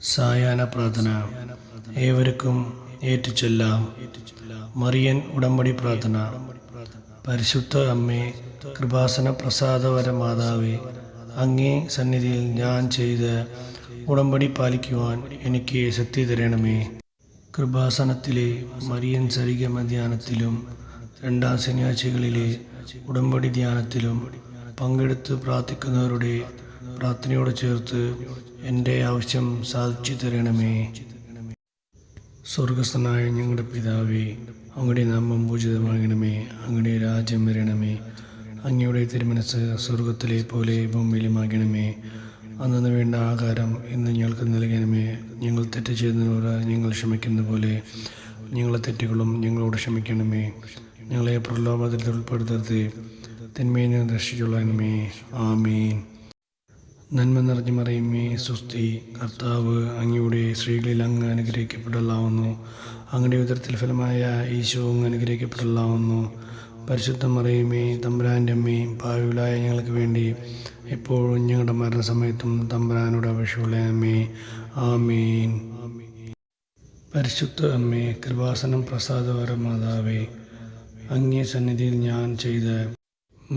സായാഹ്ന പ്രാർത്ഥന ഏവർക്കും ഏറ്റുചൊല്ലാം. മറിയൻ ഉടമ്പടി പ്രാർത്ഥന. പരിശുദ്ധ അമ്മേ, കൃപാസന പ്രസാദവര മാതാവേ, അങ്ങേ സന്നിധിയിൽ ഞാൻ ചെയ്ത ഉടമ്പടി പാലിക്കുവാൻ എനിക്ക് ശക്തി തരണമേ. കൃപാസനത്തിലെ മറിയൻ സരിഗമ ധ്യാനത്തിലും രണ്ടാം ശനിയാഴ്ചകളിലെ ഉടമ്പടി ധ്യാനത്തിലും പങ്കെടുത്ത് പ്രാർത്ഥിക്കുന്നവരുടെ പ്രാർത്ഥനയോട് ചേർത്ത് എൻ്റെ ആവശ്യം സാധിച്ചു തരണമേ. സ്വർഗസ്ഥനായ ഞങ്ങളുടെ പിതാവേ, അങ്ങയുടെ നാമം പൂജിതമാകണമേ. അങ്ങയുടെ രാജ്യം വരണമേ. അങ്ങയുടെ തിരുമനസ് സ്വർഗത്തിലെ പോലെ ഭൂമിയിലുമാകണമേ. അന്നു വേണ്ട ആഹാരം ഇന്ന് ഞങ്ങൾക്ക് നൽകണമേ. ഞങ്ങൾ തെറ്റ് ചെയ്യുന്നവരോട് ഞങ്ങൾ ക്ഷമിക്കുന്ന പോലെ ഞങ്ങളെ തെറ്റുകളും ഞങ്ങളോട് ക്ഷമിക്കണമേ. ഞങ്ങളെ പ്രലോഭനത്തിൽ ഉൾപ്പെടുത്തരുത്, തിന്മയിൽ നിന്ന് രക്ഷിച്ചുകൊള്ളണമേ. ആമീൻ. നന്മ നിറഞ്ഞു മറിയുമേ, സ്വസ്തി. കർത്താവ് അങ്ങയുടെ സ്ത്രീകളിൽ അങ്ങ് അനുഗ്രഹിക്കപ്പെട്ടവളാവുന്നു. അങ്ങയുടെ ഉദരത്തിൽ ഫലമായ ഈശോ അങ്ങ് അനുഗ്രഹിക്കപ്പെട്ടവളാവുന്നു. പരിശുദ്ധ മറിയുമേ, തമ്പുരാൻ്റെ അമ്മയും പാപികളായ ഞങ്ങൾക്ക് വേണ്ടി എപ്പോഴും ഞങ്ങളുടെ മരണസമയത്തും തമ്പുരാനോട് അപേക്ഷിച്ചുകൊള്ളണമേ. ആമീൻ. പരിശുദ്ധ അമ്മേ, കൃപാസനം പ്രസാദവര മാതാവേ, അങ്ങേ സന്നിധിയിൽ ഞാൻ ചെയ്ത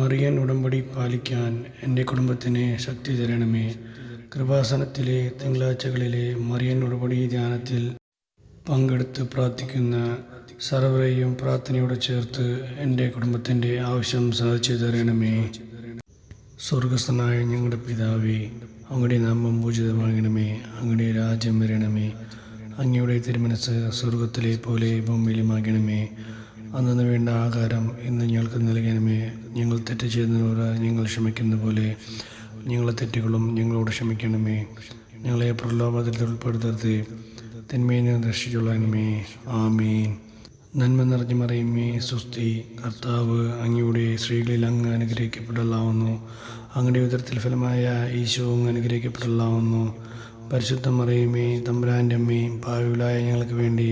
മറിയൻ ഉടമ്പടി പാലിക്കാൻ എൻ്റെ കുടുംബത്തിന് ശക്തി തരണമേ. കൃപാസനത്തിലെ തിങ്കളാഴ്ചകളിലെ മറിയൻ ഉടമ്പടി ധ്യാനത്തിൽ പങ്കെടുത്ത് പ്രാർത്ഥിക്കുന്ന സർവരെയും പ്രാർത്ഥനയോട് ചേർത്ത് എൻ്റെ കുടുംബത്തിൻ്റെ ആവശ്യം സാധിച്ചു തരണമേ. സ്വർഗസ്ഥനായ ഞങ്ങളുടെ പിതാവേ, അങ്ങയുടെ നാമം പൂജിതമാകണമേ. അങ്ങയുടെ രാജ്യം വരണമേ. അങ്ങയുടെ തിരുമനസ് സ്വർഗത്തിലെ പോലെ ഭൂമിയിലുമാകണമേ. അന്നു വേണ്ട ആഹാരം ഇന്ന് ഞങ്ങൾക്ക് നൽകണമേ. ഞങ്ങൾ തെറ്റ് ചെയ്യുന്നവരോട് ഞങ്ങൾ ക്ഷമിക്കുന്ന പോലെ ഞങ്ങളെ തെറ്റുകളും ഞങ്ങളോട് ക്ഷമിക്കണമേ. ഞങ്ങളെ പ്രലോഭനത്തിൽ ഉൾപ്പെടുത്തരുത്, തിന്മയിൽ നിന്ന് രക്ഷിച്ചുകൊള്ളണമേ. ആമീൻ. നന്മ നിറഞ്ഞു മറിയുമേ, സ്വസ്തി. കർത്താവ് അങ്ങയുടെ സ്ത്രീകളിൽ അങ്ങ് അനുഗ്രഹിക്കപ്പെട്ടവളാവുന്നു. അങ്ങയുടെ ഉദരത്തിൽ ഫലമായ ഈശോ അങ്ങ് അനുഗ്രഹിക്കപ്പെട്ടവളാവുന്നു. പരിശുദ്ധ മറിയുമേ, തമ്പുരാൻ്റെ അമ്മയും പാപികളായ ഞങ്ങൾക്ക് വേണ്ടി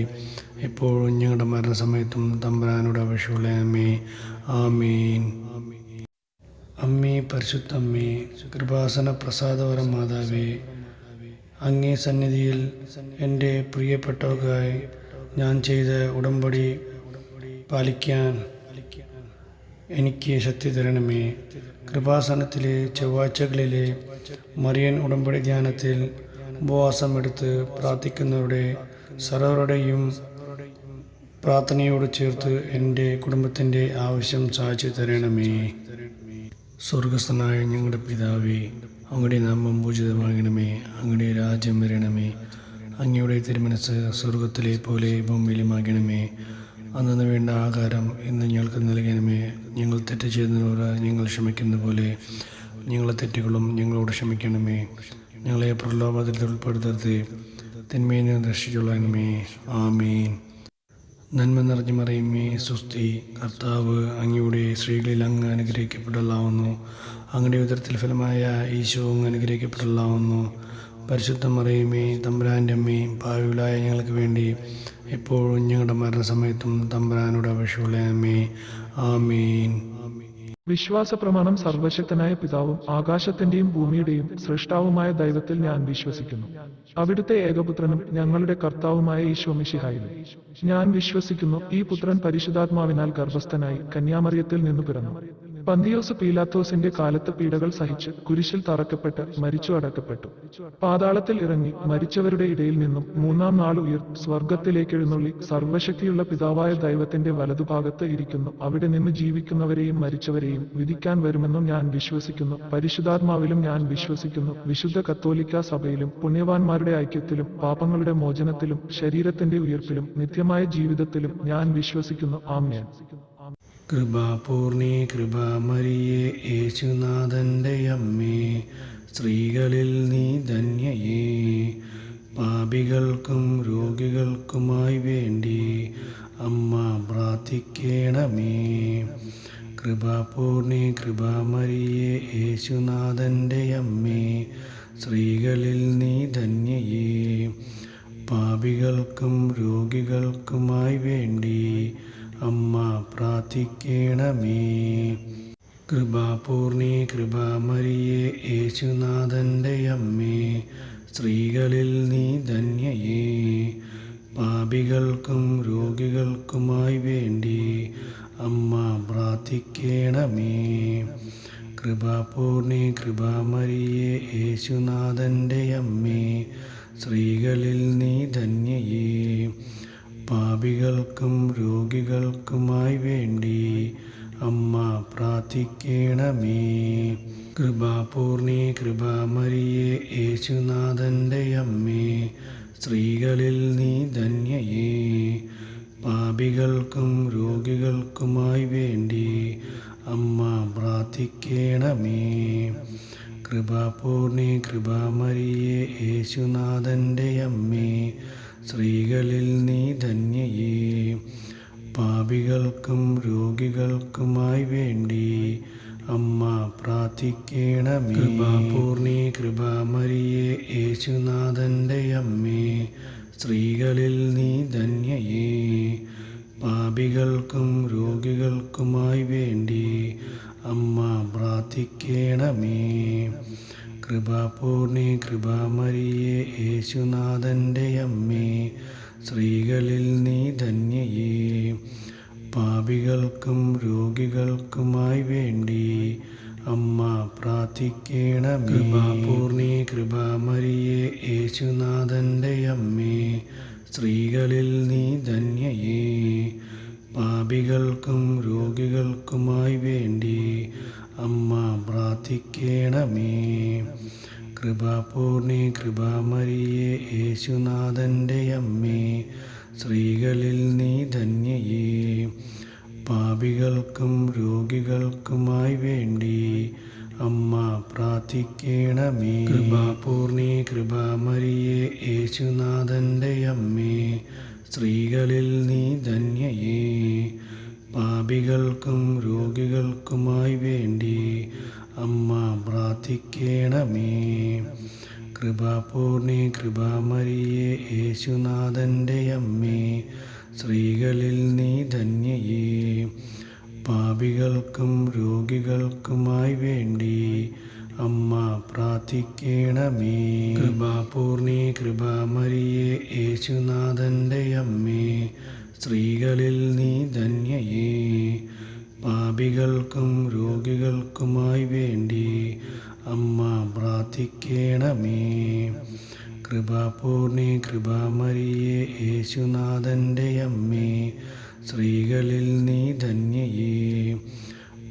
എപ്പോഴും ഞങ്ങളുടെ മരണസമയത്തും തമ്പുരാനോട് അപേക്ഷിച്ചുകൊള്ളണമേ. ആമീൻ. അമ്മേ, പരിശുദ്ധ അമ്മേ, കൃപാസന പ്രസാദവര മാതാവേ, അങ്ങേ സന്നിധിയിൽ എൻ്റെ പ്രിയപ്പെട്ടവർക്കായി ഞാൻ ചെയ്ത ഉടമ്പടി പാലിക്കാൻ എനിക്ക് ശക്തി തരണമേ. കൃപാസനത്തിലെ ചൊവ്വാഴ്ചകളിലെ മറിയൻ ഉടമ്പടി ധ്യാനത്തിൽ ഉപവാസമെടുത്ത് പ്രാർത്ഥിക്കുന്നവരുടെ സർവരുടെയും പ്രാർത്ഥനയോട് ചേർത്ത് എൻ്റെ കുടുംബത്തിൻ്റെ ആവശ്യം സാധിച്ചു തരണമേ. സ്വർഗസ്ഥനായ ഞങ്ങളുടെ പിതാവേ, അങ്ങയുടെ നാമം പൂജിതമാകണമേ. അങ്ങയുടെ രാജ്യം വരണമേ. അങ്ങയുടെ തിരുമനസ് സ്വർഗത്തിലെ പോലെ ഭൂമിയിലുമാകണമേ. അന്നു വേണ്ട ആഹാരം ഇന്ന് ഞങ്ങൾക്ക് നൽകണമേ. ഞങ്ങൾ തെറ്റ് ചെയ്യുന്നവരോട് ഞങ്ങൾ ക്ഷമിക്കുന്ന പോലെ ഞങ്ങളെ തെറ്റുകളും ഞങ്ങളോട് ക്ഷമിക്കണമേ. ഞങ്ങളെ പ്രലോഭനത്തിൽ ഉൾപ്പെടുത്തരുത്, തിന്മയിൽ നിന്ന് രക്ഷിച്ചുകൊള്ളണമേ. ആമീൻ. നന്മ നിറഞ്ഞു മറിയുമേ, സ്വസ്തി. കർത്താവ് അങ്ങയുടെ സ്ത്രീകളിൽ അങ്ങ് അനുഗ്രഹിക്കപ്പെട്ടവളാവുന്നു. അങ്ങയുടെ ഉദരത്തിൽ ഫലമായ ഈശോ അങ്ങ് അനുഗ്രഹിക്കപ്പെട്ടവളാവുന്നു. പരിശുദ്ധ മറിയുമേ, തമ്പുരാൻ്റെ അമ്മയും പാപികളായ ഞങ്ങൾക്ക് വേണ്ടി എപ്പോഴും ഞങ്ങളുടെ മരണസമയത്തും തമ്പുരാനോട് അപേക്ഷിച്ചുകൊള്ളണമേ. ആമീൻ. വിശ്വാസ പ്രമാണം. സർവശക്തനായ പിതാവും ആകാശത്തിന്റെയും ഭൂമിയുടെയും സൃഷ്ടാവുമായ ദൈവത്തിൽ ഞാൻ വിശ്വസിക്കുന്നു. അവിടുത്തെ ഏകപുത്രനും ഞങ്ങളുടെ കർത്താവുമായ ഈശോ മിശിഹായിലും ഞാൻ വിശ്വസിക്കുന്നു. ഈ പുത്രൻ പരിശുദ്ധാത്മാവിനാൽ ഗർഭസ്ഥനായി കന്യാമറിയത്തിൽ നിന്നു പിറന്നു. പന്തിയോസ് പീലാത്തോസിന്റെ കാലത്ത് പീഡകൾ സഹിച്ച് കുരിശിൽ തറക്കപ്പെട്ട് മരിച്ചു അടക്കപ്പെട്ടു. പാതാളത്തിൽ ഇറങ്ങി മരിച്ചവരുടെ ഇടയിൽ നിന്നും മൂന്നാം നാൾ സ്വർഗത്തിലേക്ക് എഴുന്നള്ളി സർവശക്തിയുള്ള പിതാവായ ദൈവത്തിന്റെ വലതുഭാഗത്ത് ഇരിക്കുന്നു. അവിടെ നിന്ന് ജീവിക്കുന്നവരെയും മരിച്ചവരെയും വിധിക്കാൻ വരുമെന്നും ഞാൻ വിശ്വസിക്കുന്നു. പരിശുദ്ധാത്മാവിലും ഞാൻ വിശ്വസിക്കുന്നു. വിശുദ്ധ കത്തോലിക്ക സഭയിലും പുണ്യവാന്മാരുടെ ഐക്യത്തിലും പാപങ്ങളുടെ മോചനത്തിലും ശരീരത്തിന്റെ ഉയർപ്പിലും നിത്യമായ ജീവിതത്തിലും ഞാൻ വിശ്വസിക്കുന്നു. ആമേൻ. കൃപാപൂർണി കൃപാമരിയേ, യേശുനാഥൻ്റെ അമ്മേ, സ്ത്രീകളിൽ നീ ധന്യയേ. പാപികൾക്കും രോഗികൾക്കുമായി വേണ്ടി അമ്മ പ്രാർത്ഥിക്കണമേ. കൃപാപൂർണി കൃപാമരിയേ, യേശുനാഥൻ്റെ അമ്മേ, സ്ത്രീകളിൽ നീ ധന്യയേ. പാപികൾക്കും രോഗികൾക്കുമായി വേണ്ടി അമ്മ പ്രാർത്ഥിക്കണമേ. കൃപാപൂർണി കൃപാമരിയേ, യേശുനാഥൻ്റെ അമ്മേ, സ്ത്രീകളിൽ നീ ധന്യയേ. പാപികൾക്കും രോഗികൾക്കുമായി വേണ്ടി അമ്മ പ്രാർത്ഥിക്കണമേ. കൃപാപൂർണി കൃപാമരിയേ, യേശുനാഥൻ്റെ അമ്മേ, സ്ത്രീകളിൽ നീ ധന്യയേ. പാപികൾക്കും രോഗികൾക്കുമായി വേണ്ടി അമ്മ പ്രാർത്ഥിക്കണമേ. കൃപാപൂർണി കൃപാമരിയേ, യേശുനാഥൻ്റെ അമ്മേ, സ്ത്രീകളിൽ നീ ധന്യയേ. പാപികൾക്കും രോഗികൾക്കുമായി വേണ്ടി അമ്മ പ്രാർത്ഥിക്കണമേ. കൃപാപൂർണി കൃപാമരിയേ, യേശുനാഥൻ്റെ അമ്മേ, സ്ത്രീകളിൽ നീ ധന്യയേ. പാപികൾക്കും രോഗികൾക്കുമായി വേണ്ടി അമ്മ പ്രാർത്ഥിക്കണമേ. കൃപാപൂർണി കൃപാമരിയേ, യേശുനാഥൻ്റെ അമ്മേ, സ്ത്രീകളിൽ നീ ധന്യയേ. പാപികൾക്കും രോഗികൾക്കുമായി വേണ്ടി അമ്മ പ്രാർത്ഥിക്കണമേ. കൃപാപൂർണി കൃപാമരിയേ, യേശുനാഥൻ്റെ അമ്മേ, സ്ത്രീകളിൽ നീ ധന്യയേ. പാപികൾക്കും രോഗികൾക്കുമായി വേണ്ടി അമ്മ പ്രാർത്ഥിക്കണമേ. കൃപാപൂർണി കൃപാമരിയേ, യേശുനാഥൻ്റെ അമ്മേ, സ്ത്രീകളിൽ നീ ധന്യയേ. പാപികൾക്കും രോഗികൾക്കുമായി വേണ്ടി അമ്മ പ്രാർത്ഥിക്കണമേ. കൃപാപൂർണി കൃപാമരിയേ, യേശുനാഥൻ്റെ അമ്മേ, സ്ത്രീകളിൽ നീ ധന്യയേ. പാപികൾക്കും രോഗികൾക്കുമായി വേണ്ടി അമ്മ പ്രാർത്ഥിക്കണമേ. കൃപാപൂർണി കൃപാമരിയേ, യേശുനാഥൻ്റെ അമ്മേ, സ്ത്രീകളിൽ നീ ധന്യയേ. പാപികൾക്കും രോഗികൾക്കുമായി വേണ്ടി അമ്മ പ്രാർത്ഥിക്കണമേ. കൃപാപൂർണി കൃപാമരിയേ, യേശുനാഥൻ്റെ അമ്മേ, സ്ത്രീകളിൽ നീ ധന്യയേ. പാപികൾക്കും രോഗികൾക്കുമായി വേണ്ടി അമ്മ പ്രാർത്ഥിക്കണമേ. കൃപാപൂർണി കൃപാമരിയേ, യേശുനാഥൻ്റെ അമ്മേ, സ്ത്രീകളിൽ നീ ധന്യയേ. പാപികൾക്കും രോഗികൾക്കുമായി വേണ്ടി അമ്മ പ്രാർത്ഥിക്കണമേ. കൃപാപൂർണി കൃപാമരിയേ, യേശുനാഥൻ്റെ അമ്മേ, സ്ത്രീകളിൽ നീ ധന്യയേ.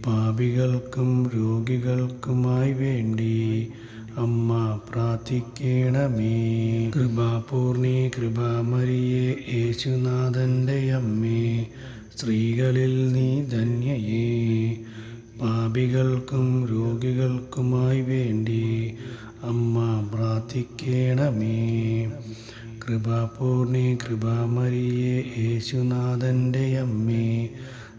പാപികൾക്കും രോഗികൾക്കുമായി വേണ്ടി അമ്മ പ്രാർത്ഥിക്കണമേ. കൃപാപൂർണി കൃപാമരിയേ, യേശുനാഥൻ്റെ അമ്മേ, സ്ത്രീകളിൽ നീ ധന്യയേ. പാപികൾക്കും രോഗികൾക്കുമായി വേണ്ടി അമ്മ പ്രാർത്ഥിക്കണമേ. കൃപാപൂർണി കൃപാമരിയേ, യേശുനാഥൻ്റെ അമ്മേ,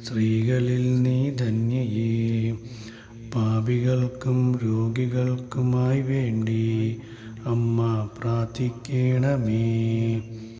സ്ത്രീകളിൽ നീ ധന്യയേ. പാപികൾക്കും രോഗികൾക്കുമായി വേണ്ടി അമ്മ പ്രാർത്ഥിക്കണമേ.